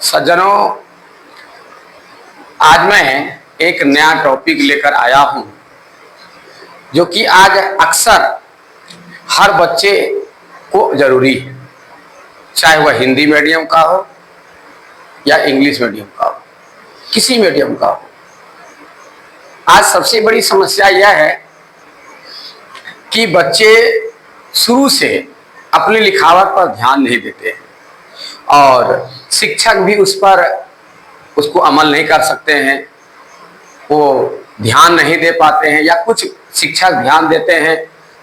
सज्जनों, आज मैं एक नया टॉपिक लेकर आया हूं जो कि आज अक्सर हर बच्चे को जरूरी है, चाहे वह हिंदी मीडियम का हो या इंग्लिश मीडियम का हो, किसी मीडियम का हो। आज सबसे बड़ी समस्या यह है कि बच्चे शुरू से अपनी लिखावट पर ध्यान नहीं देते हैं और शिक्षक भी उसको अमल नहीं कर सकते हैं। वो ध्यान नहीं दे पाते हैं या कुछ शिक्षक ध्यान देते हैं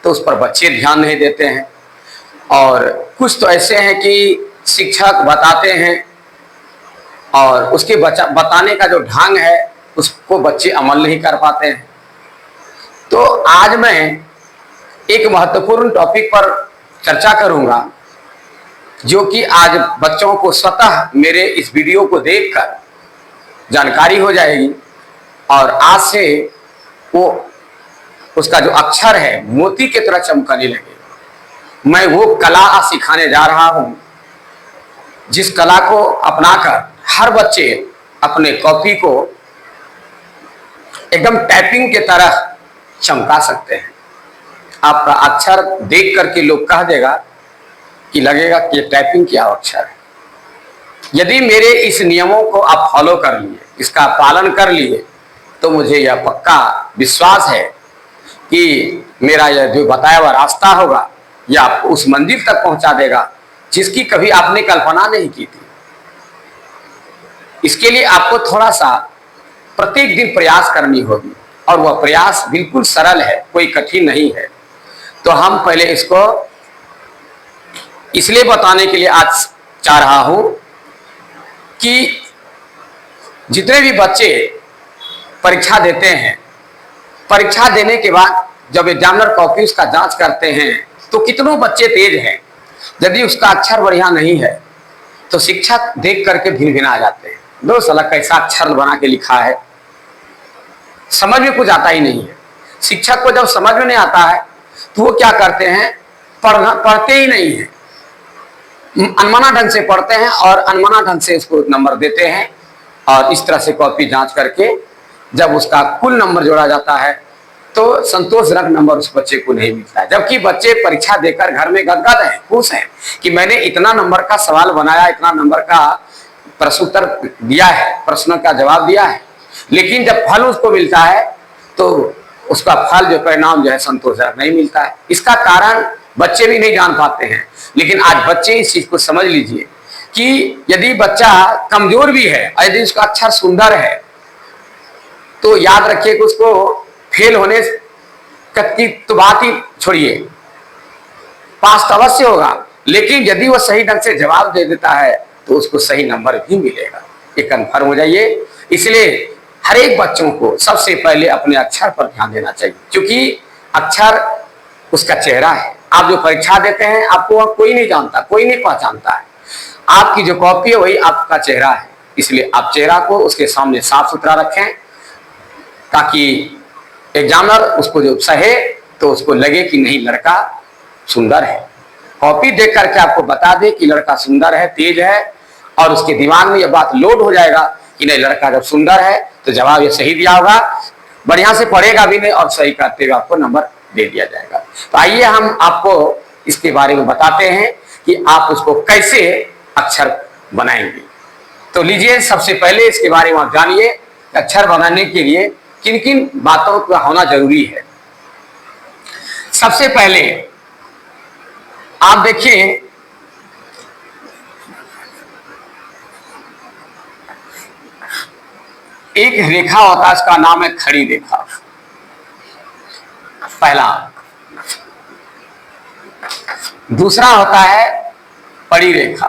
तो उस पर बच्चे ध्यान नहीं देते हैं, और कुछ तो ऐसे हैं कि शिक्षक बताते हैं और उसके बताने का जो ढंग है उसको बच्चे अमल नहीं कर पाते हैं। तो आज मैं एक महत्वपूर्ण टॉपिक पर चर्चा करूंगा जो कि आज बच्चों को स्वतः मेरे इस वीडियो को देखकर जानकारी हो जाएगी और आज से वो उसका जो अक्षर है मोती की तरह चमकने लगेगा। मैं वो कला सिखाने जा रहा हूं जिस कला को अपनाकर हर बच्चे अपने कॉपी को एकदम टाइपिंग की तरह चमका सकते हैं। आपका अक्षर देख करके लोग कह देगा कि लगेगा कि टाइपिंग क्या अक्षर है। यदि मेरे इस नियमों को आप फॉलो कर लिए, इसका पालन कर लिए, तो मुझे यह पक्का विश्वास है कि मेरा यह जो बताया हुआ रास्ता होगा यह आपको उस मंजिल तक पहुंचा देगा जिसकी कभी आपने कल्पना नहीं की थी। इसके लिए आपको थोड़ा सा प्रत्येक दिन प्रयास करनी होगी और वह प्रयास बिल्कुल सरल है, कोई कठिन नहीं है। तो हम पहले इसको इसलिए बताने के लिए आज चाह रहा हूं कि जितने भी बच्चे परीक्षा देते हैं, परीक्षा देने के बाद जब एग्जामिनर कॉपी उसका जांच करते हैं तो कितनों बच्चे तेज हैं, यदि उसका अक्षर बढ़िया नहीं है तो शिक्षक देख करके भिन-भिना जाते हैं। दो साला कैसा अक्षर बना के लिखा है, समझ में कुछ आता ही नहीं है। शिक्षक को जब समझ में नहीं आता है तो वो क्या करते हैं, पढ़ते ही नहीं है, अनमना ढंग से पढ़ते हैं और अनमना ढंग से उसको नंबर देते हैं। और इस तरह से कॉपी जांच करके जब उसका कुल नंबर जोड़ा जाता है तो संतोषजनक नंबर उस बच्चे को नहीं मिलता है। जबकि बच्चे परीक्षा देकर घर में गदगद हैं, खुश हैं कि मैंने इतना नंबर का सवाल बनाया, इतना नंबर का प्रश्नोत्तर दिया है, प्रश्न का जवाब दिया है, लेकिन जब फल उसको मिलता है तो उसका फल जो परिणाम जो है संतोषजनक नहीं मिलता है। इसका कारण बच्चे भी नहीं जान पाते हैं। लेकिन आज बच्चे इस चीज को समझ लीजिए कि यदि बच्चा कमजोर भी है और यदि उसका अक्षर सुंदर है तो याद रखिए कि उसको फेल होने की तो बात ही छोड़िए, पास तो अवश्य होगा, लेकिन यदि वह सही ढंग से जवाब दे देता है तो उसको सही नंबर भी मिलेगा। ये कन्फर्म हो जाइए। इसलिए हर एक बच्चों को सबसे पहले अपने अक्षर पर ध्यान देना चाहिए, क्योंकि अक्षर उसका चेहरा है। आप जो परीक्षा देते हैं आपको वह कोई नहीं जानता, कोई नहीं पहचानता है। आपकी जो कॉपी है वही आपका चेहरा है। इसलिए आप चेहरा को उसके सामने साफ सुथरा रखें ताकि एग्जामिनर उसको जो सहे तो उसको लगे कि नहीं, लड़का सुंदर है। कॉपी देख करके आपको बता दे कि लड़का सुंदर है, तेज है, और उसके दिमाग में यह बात लोड हो जाएगा कि नहीं, लड़का जब सुंदर है तो जवाब ये सही दिया होगा, बढ़िया से पढ़ेगा भी नहीं और सही करते हुए आपको नंबर दे दिया जाएगा। तो आइए हम आपको इसके बारे में बताते हैं कि आप उसको कैसे अक्षर बनाएंगे। तो लीजिए, सबसे पहले इसके बारे में आप जानिए अक्षर बनाने के लिए किन किन बातों का होना जरूरी है। सबसे पहले आप देखिए, एक रेखा होता है, इसका नाम है खड़ी रेखा। पहला। दूसरा होता है पड़ी रेखा।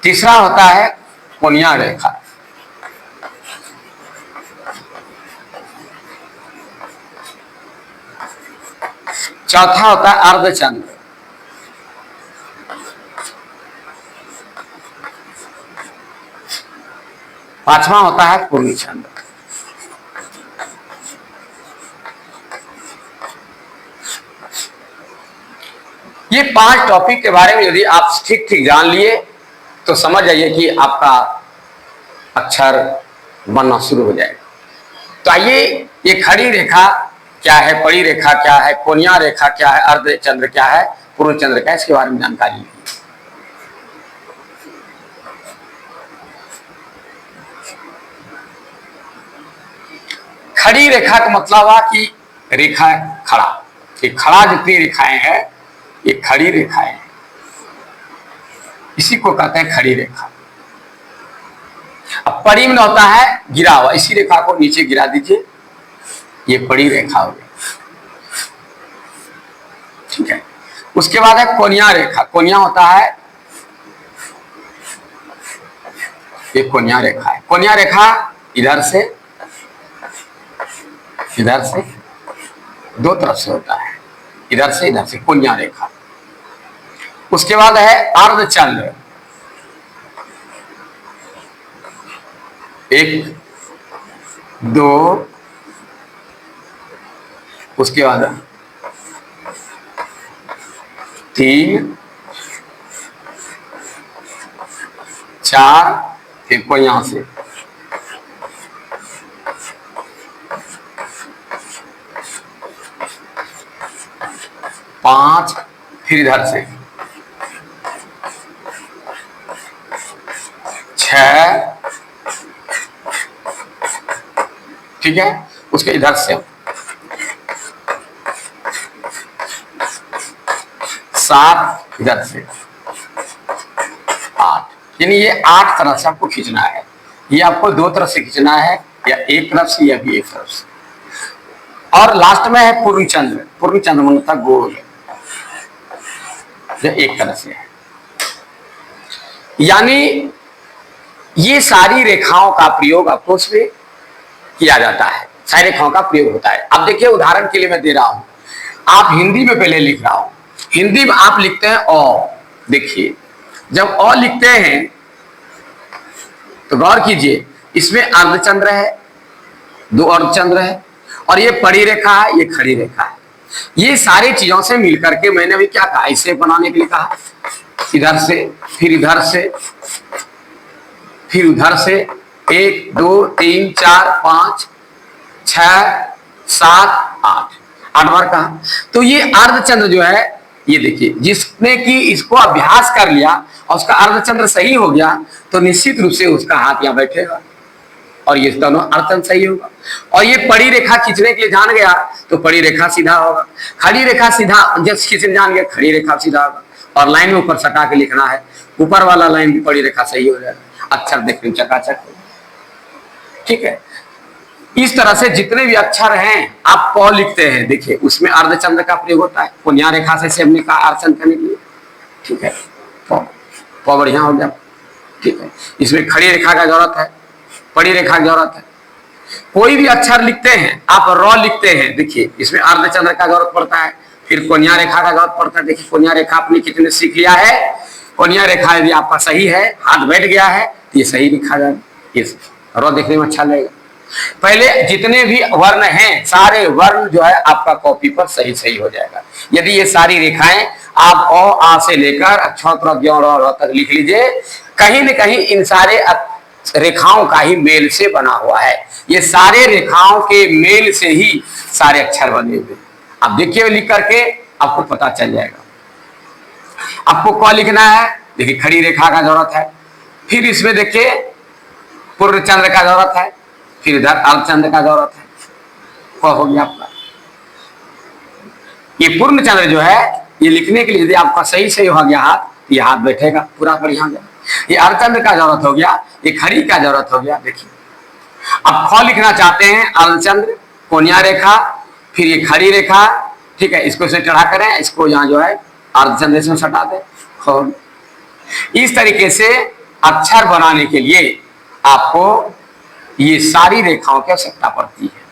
तीसरा होता है कोणीय रेखा। चौथा होता है अर्धचंद्र। पांचवा होता है पूर्णचंद्र। ये 5 टॉपिक के बारे में यदि आप ठीक ठीक जान लिए तो समझ जाइए कि आपका अक्षर बनना शुरू हो जाएगा। तो आइए, ये खड़ी रेखा क्या है, पड़ी रेखा क्या है, कोनिया रेखा क्या है, अर्धचंद्र क्या है, पूर्ण चंद्र क्या है, इसके बारे में जानकारी लीजिए। खड़ी रेखा का मतलब हुआ कि रेखा खड़ा, ये खड़ा जितनी रेखाएं हैं ये खड़ी रेखाएं हैं, इसी को कहते हैं खड़ी रेखा। अब पड़ी में होता है गिरा हुआ, इसी रेखा को नीचे गिरा दीजिए, ये पड़ी रेखा हो गई, ठीक है। उसके बाद है कोनिया रेखा, कोनिया होता है, ये कोनिया रेखा है। कोनिया रेखा इधर से दो तरफ से होता है, इधर से कोनिया रेखा। उसके बाद है अर्धचंद्र, 1 2, उसके बाद 3 4, फिर कोई यहां से 5, फिर इधर से 6, ठीक है। उसके इधर से 7, इधर से 8, यानी ये 8 तरफ से आपको खींचना है। ये आपको 2 तरफ से खींचना है, या एक तरफ से या भी एक तरफ से। और लास्ट में है पूर्ण चंद्र, पूर्ण चंद्र मतलब गोल, जो एक तरफ से है। यानी ये सारी रेखाओं का प्रयोग आपको उसमें किया जाता है, सारी रेखाओं का प्रयोग होता है। अब देखिए, उदाहरण के लिए मैं दे रहा हूं, आप हिंदी में पहले लिख रहा हूं, हिंदी में आप लिखते हैं अ। देखिए, जब अ लिखते हैं तो गौर कीजिए, इसमें अर्धचंद्र है, 2 अर्धचंद्र है, और ये पड़ी रेखा है, ये खड़ी रेखा है। ये सारी चीजों से मिलकर के मैंने अभी क्या कहा, इसे बनाने के लिए कहा, इधर से, फिर इधर से, फिर उधर से, 1 2 3 4 5 6 7 8, 8 बार कहा। तो ये अर्धचंद्र जो है, ये देखिए, जिसने कि इसको अभ्यास कर लिया और उसका अर्धचंद्र सही हो गया, तो निश्चित रूप से उसका हाथ यहाँ बैठेगा और ये दोनों अर्धचंद्र सही होगा। और ये पड़ी रेखा खींचने के लिए जान गया तो पड़ी रेखा सीधा होगा, खड़ी रेखा सीधा जब खींचने जान गया खड़ी रेखा सीधा होगा। और लाइन में ऊपर सटा के लिखना है, ऊपर वाला लाइन भी पड़ी रेखा सही हो जाएगा, अक्षर देखने में चकाचक होगा, ठीक है। इस तरह से जितने भी अक्षर हैं आप प लिखते हैं, देखिए उसमें अर्धचंद्र का प्रयोग होता है, कोनिया रेखा से हमने कहा अर्धचंद्र करने के लिए, ठीक है। प बढ़िया हो गया, ठीक है। इसमें खड़ी रेखा का जरूरत है, पड़ी रेखा की जरूरत है। कोई भी अक्षर लिखते हैं आप र लिखते हैं, देखिए इसमें अर्धचंद्र का जरूरत पड़ता है, फिर कोनिया रेखा का जरूरत पड़ता है। देखिए कोनिया रेखा आपने कितने सीख लिया है, कोनिया रेखा यदि आपका सही है, हाथ बैठ गया है तो ये सही लिखा जाएगा, ये र देखने में अच्छा लगेगा। पहले जितने भी वर्ण हैं सारे वर्ण जो है आपका कॉपी पर सही सही हो जाएगा। यदि ये सारी रेखाएं आप अ आ से लेकर अक्षर तक लिख लीजिए, कहीं न कहीं इन सारे रेखाओं का ही मेल से बना हुआ है। ये सारे रेखाओं के मेल से ही सारे अक्षर बने हुए। अब देखिए लिख करके आपको पता चल जाएगा। आपको क्या लिखना है, देखिए खड़ी रेखा का जरूरत है, फिर इसमें देखिए पूर्ण चंद्र का जरूरत है, फिर इधर अर्धचंद्र का जरूरत है। क्या हो गया आपका ये पूर्ण चंद्र जो है, ये लिखने के लिए यदि आपका सही सही हो गया हाथ, ये हाथ बैठेगा पूरा बढ़िया हो गया। ये अर्धचंद्र का जरूरत हो गया, ये खड़ी का जरूरत हो गया। देखिए अब ख लिखना चाहते हैं, अर्धचंद्र, कोनिया रेखा, फिर ये खड़ी रेखा, ठीक है। इसको इसे चढ़ा करें, इसको यहाँ जो है अर्धचंद्र से सटा दें, ख। इस तरीके से अक्षर बनाने के लिए आपको ये सारी रेखाओं की आवश्यकता पड़ती है।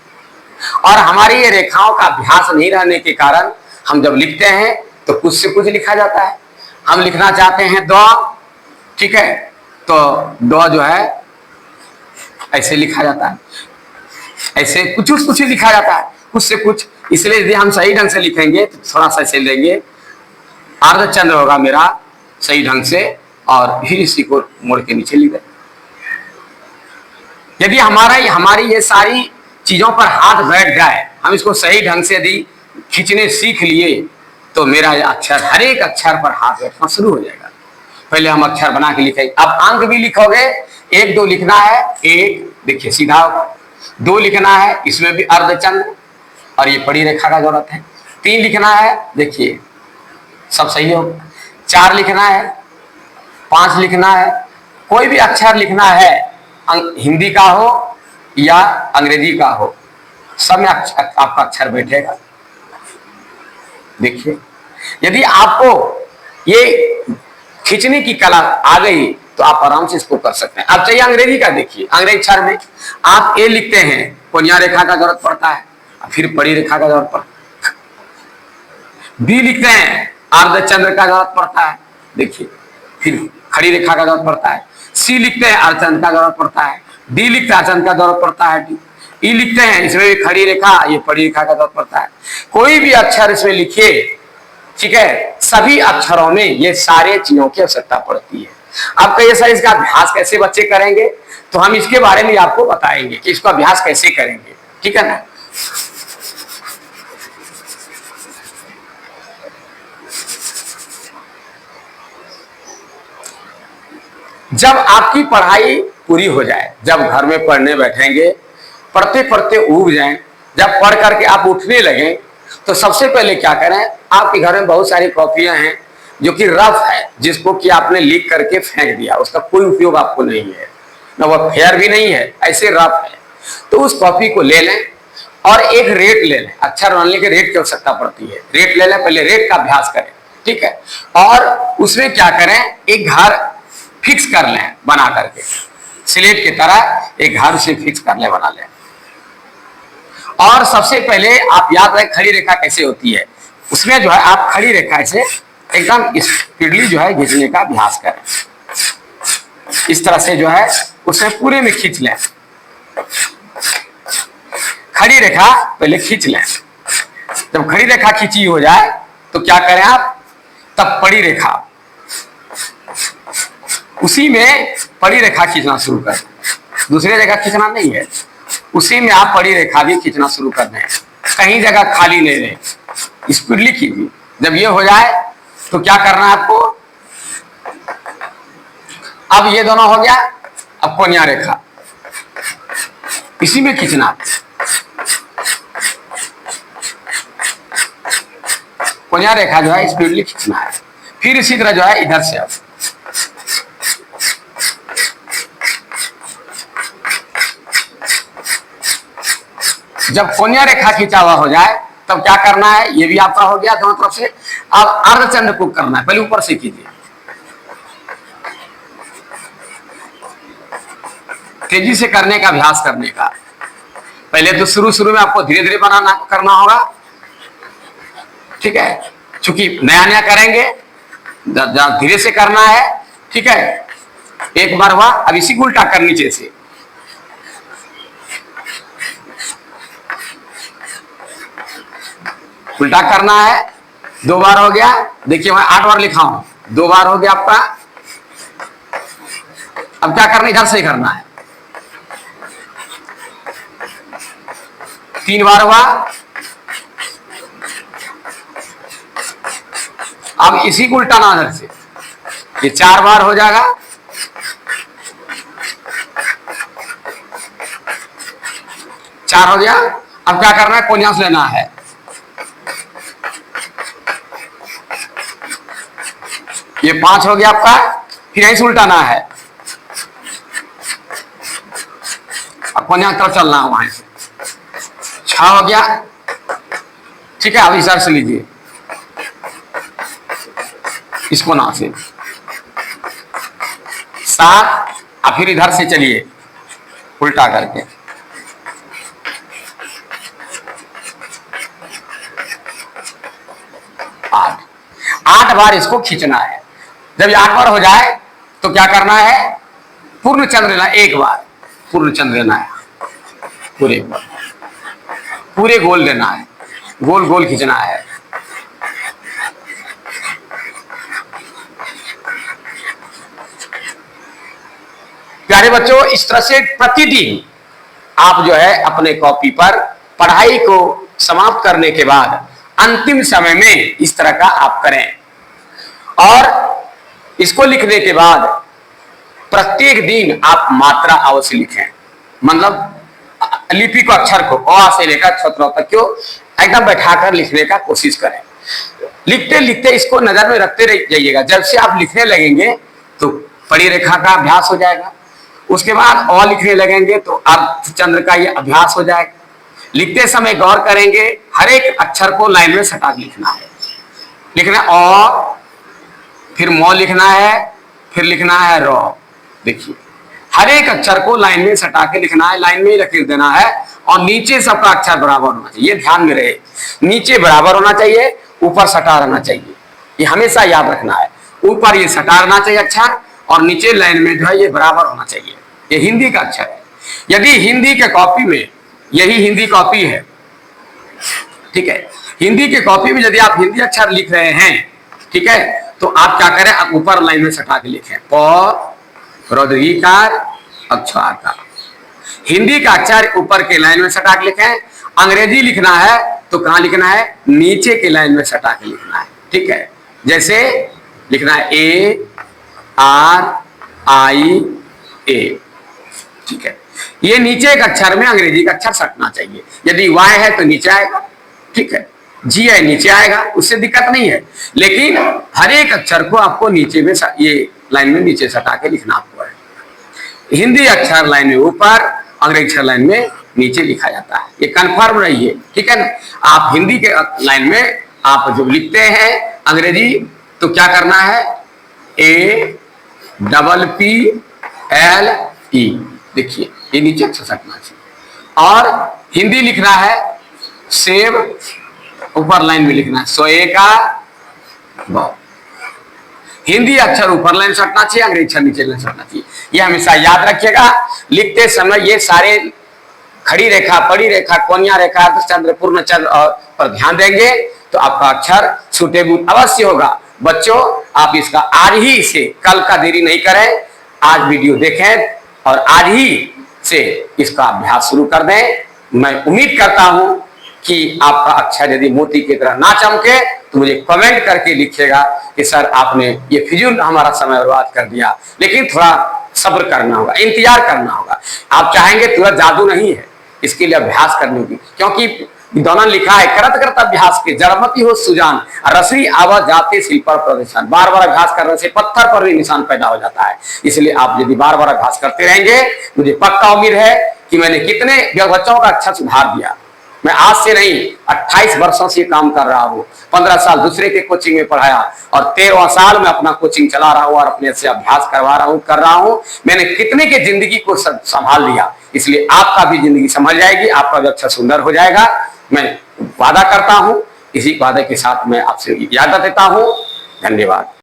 और हमारी ये रेखाओं का अभ्यास नहीं रहने के कारण हम जब लिखते हैं तो कुछ से कुछ लिखा जाता है। हम लिखना चाहते हैं द, ठीक है, तो द जो है ऐसे लिखा जाता है, ऐसे कुछ लिखा जाता है, कुछ से कुछ। इसलिए यदि हम सही ढंग से लिखेंगे तो थोड़ा सा ऐसे लेंगे, अर्धचंद्र होगा मेरा सही ढंग से, और फिर इसी को मोड़ के नीचे लिख दें। यदि हमारी ये सारी चीजों पर हाथ बैठ जाए, हम इसको सही ढंग से यदि खींचने सीख लिए, तो मेरा अक्षर, हर एक अक्षर पर हाथ बैठना शुरू हो जाएगा। पहले हम अक्षर बना के लिखेंगे। अब अंक भी लिखोगे, 1 2 लिखना है, 1 देखिए सीधा होगा, 2 लिखना है, इसमें भी अर्धचंद्र और ये पड़ी रेखा का जरूरत है, 3 लिखना है, देखिए सब सही होगा, 4 लिखना है, 5 लिखना है, कोई भी अक्षर लिखना है, हिंदी का हो या अंग्रेजी का हो, सब में आपका अक्षर बैठेगा। देखिए, यदि आपको ये खींचने की कला आ गई तो आप आराम से इसको कर सकते हैं। अब चाहिए अंग्रेजी का, देखिए अंग्रेजी अक्षर में आप ए लिखते हैं, कोनिया रेखा का जरूरत पड़ता है, फिर पड़ी रेखा का जरूरत पड़ता है। बी लिखते हैं, अर्धचंद्र का जरूरत पड़ता है, देखिए फिर खड़ी रेखा का जरूरत पड़ता है। सी लिखते हैं, अर्धचंद्र का जरूरत पड़ता है। डी लिखते हैं, अर्धचंद्र का जरूरत पड़ता है। ई लिखते हैं, इसमें भी खड़ी रेखा, ये पड़ी रेखा का जरूरत पड़ता है। कोई भी अक्षर इसमें लिखिए, ठीक है, सभी अक्षरों में ये सारे चीजों की आवश्यकता पड़ती है। अब कहिए सर इसका अभ्यास कैसे बच्चे करेंगे, तो हम इसके बारे में आपको बताएंगे कि इसका अभ्यास कैसे करेंगे, ठीक है ना। जब आपकी पढ़ाई पूरी हो जाए, जब घर में पढ़ने बैठेंगे, पढ़ते पढ़ते ऊब जाएं, जब पढ़ करके आप उठने लगें, तो सबसे पहले क्या करें, आपके घर में बहुत सारी कॉपियां हैं जो कि रफ है, जिसको कि आपने लिख करके फेंक दिया, उसका कोई उपयोग आपको नहीं है, ना वह फेयर भी नहीं है, ऐसे रफ है। तो उस कॉपी को ले लें और एक रेट ले लें, अक्षर बनने के रेट की आवश्यकता पड़ती है, रेट ले लें, पहले रेट का अभ्यास करें, ठीक है। और उसमें क्या करें, एक घर फिक्स कर लें, बना करके स्लेट की तरह एक घर से फिक्स कर लें, बना लें। और सबसे पहले आप याद रखें खड़ी रेखा कैसे होती है, उसमें जो है आप खड़ी रेखा से एकदम स्पीडली जो है खींचने का अभ्यास करें, इस तरह से जो है उसे पूरे में खींच लें। खड़ी रेखा पहले खींच लें, जब खड़ी रेखा खींची हो जाए तो क्या करें आप, तब पड़ी रेखा, उसी में पड़ी रेखा खींचना शुरू कर दें, दूसरी जगह खींचना नहीं है, उसी में आप पड़ी रेखा भी खींचना शुरू कर दें, कहीं जगह खाली नहीं रहे, स्पीडली खींचिए। जब ये हो जाए तो क्या करना है आपको, अब ये दोनों हो गया, अब कोनिया रेखा इसी में खींचना, कोनिया रेखा जो है स्पीडली खींचना है। फिर इसी तरह जो है इधर से अब जब कोनिया रेखा खींचा हुआ हो जाए तब क्या करना है, ये भी आपका हो गया दोनों तरफ से। अब अर्धचंद्र को करना है, पहले ऊपर से कीजिए, तेजी से करने का अभ्यास करने का। पहले तो शुरू में आपको धीरे धीरे बनाना करना होगा, ठीक है, क्योंकि नया नया करेंगे, धीरे से करना है, ठीक है। एक बार हुआ, अब इसी को उल्टा कर नीचे से, उल्टा करना है। 2 बार हो गया, देखिए मैं 8 बार लिखा हूं, 2 बार हो गया आपका। अब क्या करना, इधर से ही करना है, 3 बार हुआ। अब इसी को उल्टाना इधर से, ये 4 बार हो जाएगा। चार हो गया। अब क्या करना है, कोनियास लेना है, ये 5 हो गया आपका। फिर यहीं से उल्टाना है, अब कोनिया की तरफ चलना है वहां से, 6 हो गया, ठीक है। अब इस से लीजिए इसको ना से 7, अब फिर इधर से चलिए उल्टा करके, 8 बार इसको खींचना है। जब ये 8 बार हो जाए तो क्या करना है, पूर्ण चंद्र लेना, एक बार पूर्ण चंद्र लेना है, पूरे गोल लेना है, गोल गोल खींचना है। प्यारे बच्चों, इस तरह से प्रतिदिन आप जो है अपने कॉपी पर पढ़ाई को समाप्त करने के बाद अंतिम समय में इस तरह का आप करें। और इसको लिखने के बाद प्रत्येक दिन आप मात्रा अवश्य लिखें, मतलब लिपि को, अक्षर को अ से लेकर छ तक क्यों एकदम बैठाकर लिखने का कोशिश करें। लिखते लिखते इसको नजर में रखते जाइएगा। जब से आप लिखने लगेंगे तो पड़ी रेखा का अभ्यास हो जाएगा, उसके बाद अ लिखने लगेंगे तो अर्धचंद्र का ये अभ्यास हो जाएगा। लिखते समय गौर करेंगे, हर एक अक्षर को लाइन में सटा लिखना है। लिखना अ, फिर म लिखना है, फिर लिखना है र। देखिए हर एक अक्षर को लाइन में सटा के लिखना है, लाइन में ही लकीर देना है और नीचे सबका अक्षर बराबर होना चाहिए। ये ध्यान में रहे, नीचे बराबर होना चाहिए, ऊपर सटा रहना चाहिए। ये हमेशा याद रखना है, ऊपर ये सटा रहना चाहिए अक्षर और नीचे लाइन में जो है ये बराबर होना चाहिए। ये हिंदी का अक्षर है। यदि हिंदी के कॉपी में, यही हिंदी कॉपी है, ठीक है, हिंदी के कॉपी में यदि आप हिंदी अक्षर लिख रहे हैं, ठीक है, तो आप क्या करें, आप ऊपर लाइन में सटा के लिखें प रौद्रीकार अक्षर। हिंदी का अक्षर ऊपर के लाइन में सटा के लिखें। अंग्रेजी लिखना है तो कहां लिखना है, नीचे के लाइन में सटा के लिखना है, ठीक है। जैसे लिखना है ए आर आई ए, ठीक है। ये नीचे के अक्षर में अंग्रेजी का अक्षर सटना चाहिए। यदि वाई है तो नीचे आएगा, ठीक है, जी है नीचे आएगा, उससे दिक्कत नहीं है। लेकिन हर एक अक्षर को आपको नीचे में ये लाइन में नीचे सटा के लिखना आपको है। हिंदी अक्षर लाइन में ऊपर, अंग्रेजी अक्षर लाइन में नीचे लिखा जाता है। ये कन्फर्म रहिए, ठीक है ना। आप हिंदी के लाइन में आप जो लिखते हैं अंग्रेजी, तो क्या करना है, A double P L E, देखिए ये नीचे अक्षर सटना चाहिए। और हिंदी लिखना है सेब, ऊपर लाइन में लिखना है सोए का ब। हिंदी अक्षर ऊपर लाइन सटना चाहिए, अंग्रेजी अक्षर नीचे लाइन सटना चाहिए। ये हमेशा याद रखिएगा। लिखते समय ये सारे खड़ी रेखा, पड़ी रेखा, कोनिया रेखा, अर्धचंद्र, पूर्ण चंद्र पर ध्यान देंगे तो आपका अक्षर सुटेबल अवश्य होगा। बच्चों आप इसका आज ही से, कल का देरी नहीं करें, आज वीडियो देखें और आज ही से इसका अभ्यास शुरू कर दें। मैं उम्मीद करता हूं कि आपका अक्षर यदि मोती की तरह ना चमके तो मुझे कमेंट करके लिखिएगा कि सर आपने ये फिजूल हमारा समय बर्बाद कर दिया। लेकिन थोड़ा सब्र करना होगा, इंतजार करना होगा। आप चाहेंगे तुरंत जादू नहीं है, इसके लिए अभ्यास करने की, क्योंकि विद्वान लिखा है करत करत अभ्यास के जड़मती हो सुजान, रसरी आवाज जाते शिल पर प्रदर्शन। बार बार अभ्यास करने से पत्थर पर भी निशान पैदा हो जाता है। इसलिए आप यदि बार बार अभ्यास करते रहेंगे, मुझे पक्का उम्मीद है कि मैंने कितने बच्चों का अक्षर सुधार दिया। मैं आज से नहीं 28 वर्षों से काम कर रहा हूँ। 15 साल दूसरे के कोचिंग में पढ़ाया और 13वां साल में अपना कोचिंग चला रहा हूँ और अपने से अभ्यास करवा रहा हूँ, कर रहा हूँ। मैंने कितने के जिंदगी को संभाल लिया, इसलिए आपका भी जिंदगी संभल जाएगी, आपका भी अच्छा सुंदर हो जाएगा। मैं वादा करता हूँ, इसी वादे के साथ मैं आपसे इजाजत देता हूँ। धन्यवाद।